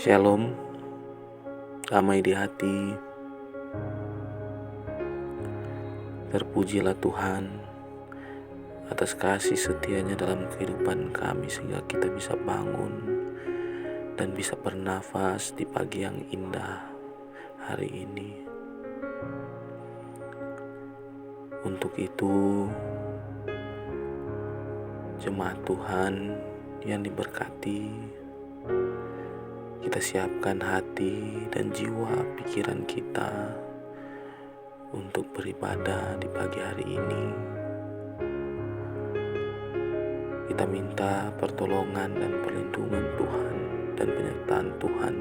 Shalom, damai di hati. Terpujilah Tuhan atas kasih setianya dalam kehidupan kami, sehingga kita bisa bangun dan bisa bernafas di pagi yang indah hari ini. Untuk itu, jemaat Tuhan yang diberkati, kita siapkan hati dan jiwa pikiran kita untuk beribadah di pagi hari ini. Kita minta pertolongan dan perlindungan Tuhan dan penyertaan Tuhan,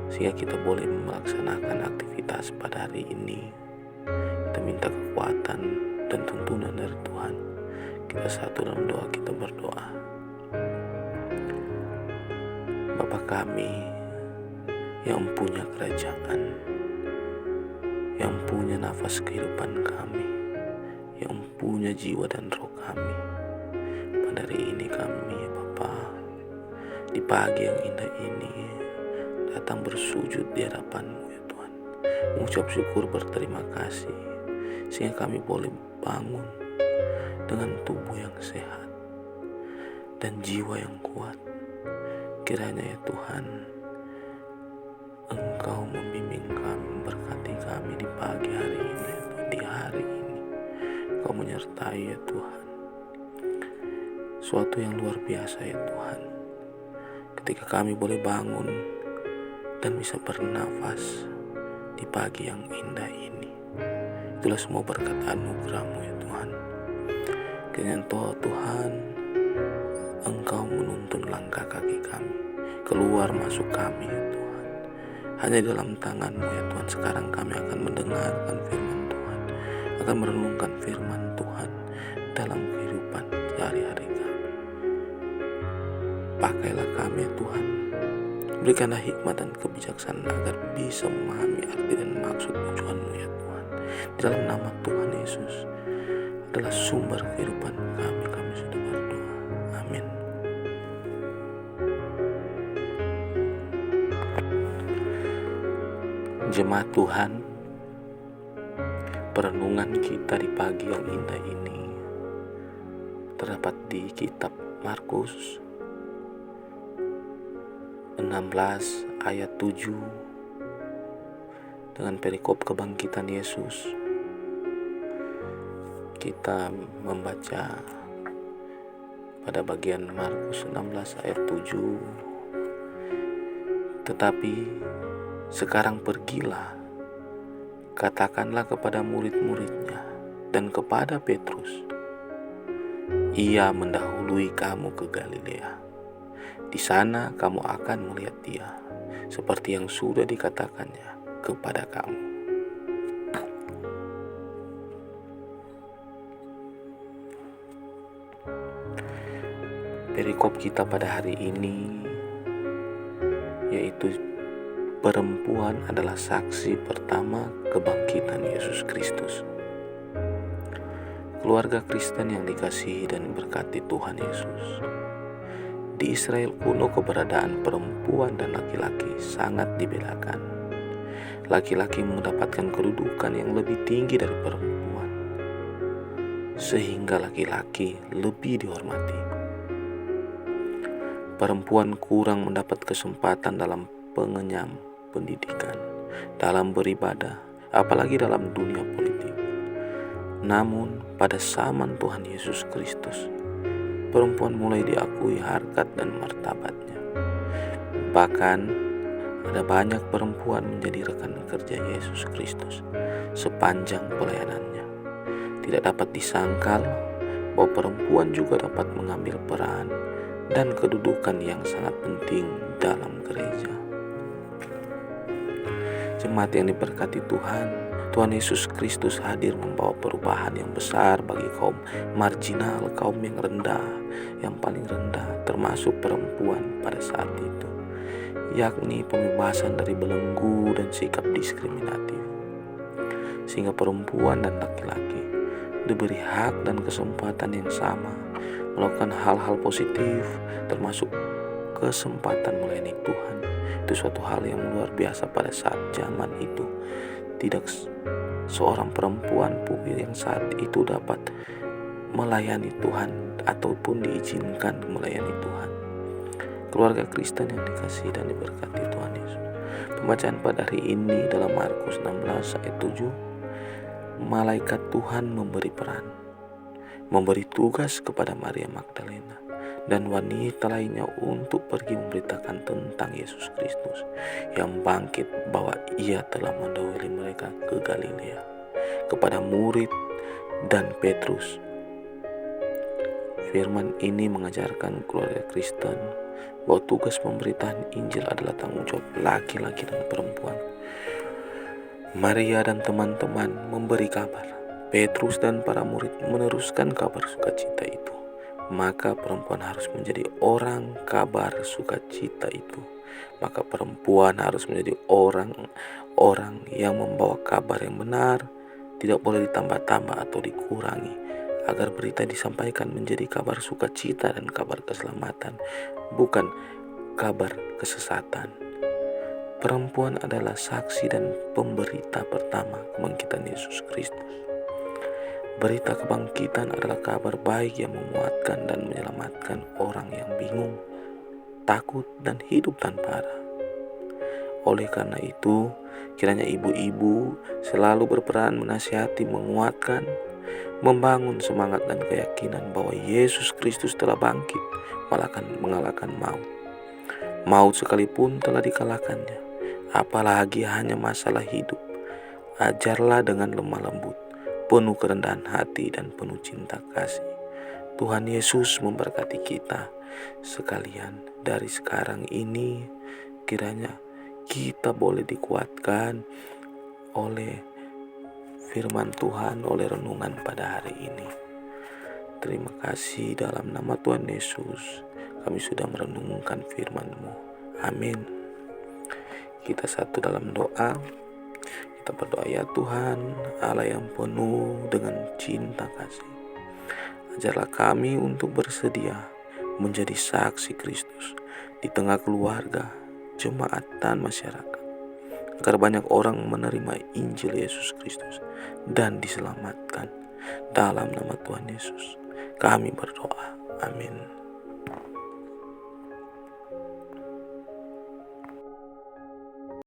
sehingga kita boleh melaksanakan aktivitas pada hari ini. Kita minta kekuatan dan tuntunan dari Tuhan. Kita satu dalam doa, kita berdoa. Bapa kami yang punya kerajaan, yang punya nafas kehidupan kami, yang punya jiwa dan roh kami, pada hari ini kami Bapa, di pagi yang indah ini datang bersujud di hadapan-Mu ya Tuhan, mengucap syukur berterima kasih, sehingga kami boleh bangun dengan tubuh yang sehat dan jiwa yang kuat. Kiranya ya Tuhan, Engkau membimbing kami, memberkati kami di pagi hari ini ya Tuhan, di hari ini. Engkau menyertai ya Tuhan, suatu yang luar biasa ya Tuhan, ketika kami boleh bangun dan bisa bernafas di pagi yang indah ini. Itulah semua berkat anugerah-Mu ya Tuhan. Kiranya Tuhan, Engkau menuntun langkah kaki kami, keluar masuk kami ya Tuhan. Hanya dalam tangan-Mu ya Tuhan, sekarang kami akan mendengarkan firman Tuhan, akan merenungkan firman Tuhan dalam kehidupan hari-hari kami. Pakailah kami ya Tuhan, berikanlah hikmat dan kebijaksanaan agar bisa memahami arti dan maksud tujuan-Mu ya Tuhan. Di dalam nama Tuhan Yesus adalah sumber kehidupan kami sudah berdoa. Amin. Jemaat Tuhan, perenungan kita di pagi yang indah ini terdapat di kitab Markus 16 ayat 7 dengan perikop kebangkitan Yesus. Kita membaca pada bagian Markus 16 ayat 7. Tetapi sekarang pergilah, katakanlah kepada murid-muridnya dan kepada Petrus, ia mendahului kamu ke Galilea. Di sana kamu akan melihat dia, seperti yang sudah dikatakannya kepada kamu. Perikop kita pada hari ini yaitu perempuan adalah saksi pertama kebangkitan Yesus Kristus. Keluarga Kristen yang dikasihi dan diberkati Tuhan Yesus, di Israel kuno keberadaan perempuan dan laki-laki sangat dibedakan. Laki-laki mendapatkan kedudukan yang lebih tinggi dari perempuan, sehingga laki-laki lebih dihormati. Perempuan kurang mendapat kesempatan dalam pengenyam pendidikan, dalam beribadah, apalagi dalam dunia politik. Namun pada zaman Tuhan Yesus Kristus, perempuan mulai diakui harkat dan martabatnya. Bahkan ada banyak perempuan menjadi rekan kerja Yesus Kristus sepanjang pelayanannya. Tidak dapat disangkal bahwa perempuan juga dapat mengambil peran dan kedudukan yang sangat penting dalam gereja. Jemaat yang diberkati Tuhan, Tuhan Yesus Kristus hadir membawa perubahan yang besar bagi kaum marginal, kaum yang rendah, yang paling rendah, termasuk perempuan pada saat itu, yakni pembebasan dari belenggu dan sikap diskriminatif, sehingga perempuan dan laki-laki diberi hak dan kesempatan yang sama melakukan hal-hal positif, termasuk kesempatan melayani Tuhan. Itu suatu hal yang luar biasa pada saat zaman itu. Tidak seorang perempuan pun yang saat itu dapat melayani Tuhan ataupun diizinkan melayani Tuhan. Keluarga Kristen yang dikasihi dan diberkati Tuhan Yesus. Pembacaan pada hari ini dalam Markus 16 ayat 7. Malaikat Tuhan memberi tugas kepada Maria Magdalena dan wanita lainnya untuk pergi memberitakan tentang Yesus Kristus yang bangkit, bahwa ia telah mendahului mereka ke Galilea. Kepada murid dan Petrus, firman ini mengajarkan keluarga Kristen bahwa tugas pemberitaan Injil adalah tanggung jawab laki-laki dan perempuan. Maria dan teman-teman memberi kabar, Petrus dan para murid meneruskan kabar sukacita itu. Maka perempuan harus menjadi orang kabar sukacita itu. Maka perempuan harus menjadi orang yang membawa kabar yang benar, tidak boleh ditambah-tambah atau dikurangi, agar berita disampaikan menjadi kabar sukacita dan kabar keselamatan, bukan kabar kesesatan. Perempuan adalah saksi dan pemberita pertama kebangkitan Yesus Kristus. Berita kebangkitan adalah kabar baik yang memuatkan dan menyelamatkan orang yang bingung, takut, dan hidup tanpa arah. Oleh karena itu, kiranya ibu-ibu selalu berperan menasihati, menguatkan, membangun semangat dan keyakinan bahwa Yesus Kristus telah bangkit, mengalahkan maut. Maut sekalipun telah dikalahkannya, apalagi hanya masalah hidup. Ajarlah dengan lemah lembut, penuh kerendahan hati dan penuh cinta kasih. Tuhan Yesus memberkati kita sekalian. Dari sekarang ini kiranya kita boleh dikuatkan oleh firman Tuhan, oleh renungan pada hari ini. Terima kasih, dalam nama Tuhan Yesus kami sudah merenungkan firman-Mu. Amin. Kita satu dalam doa. Kita berdoa, ya Tuhan, Allah yang penuh dengan cinta kasih, ajarlah kami untuk bersedia menjadi saksi Kristus di tengah keluarga, jemaat, dan masyarakat, agar banyak orang menerima Injil Yesus Kristus dan diselamatkan. Dalam nama Tuhan Yesus kami berdoa. Amin.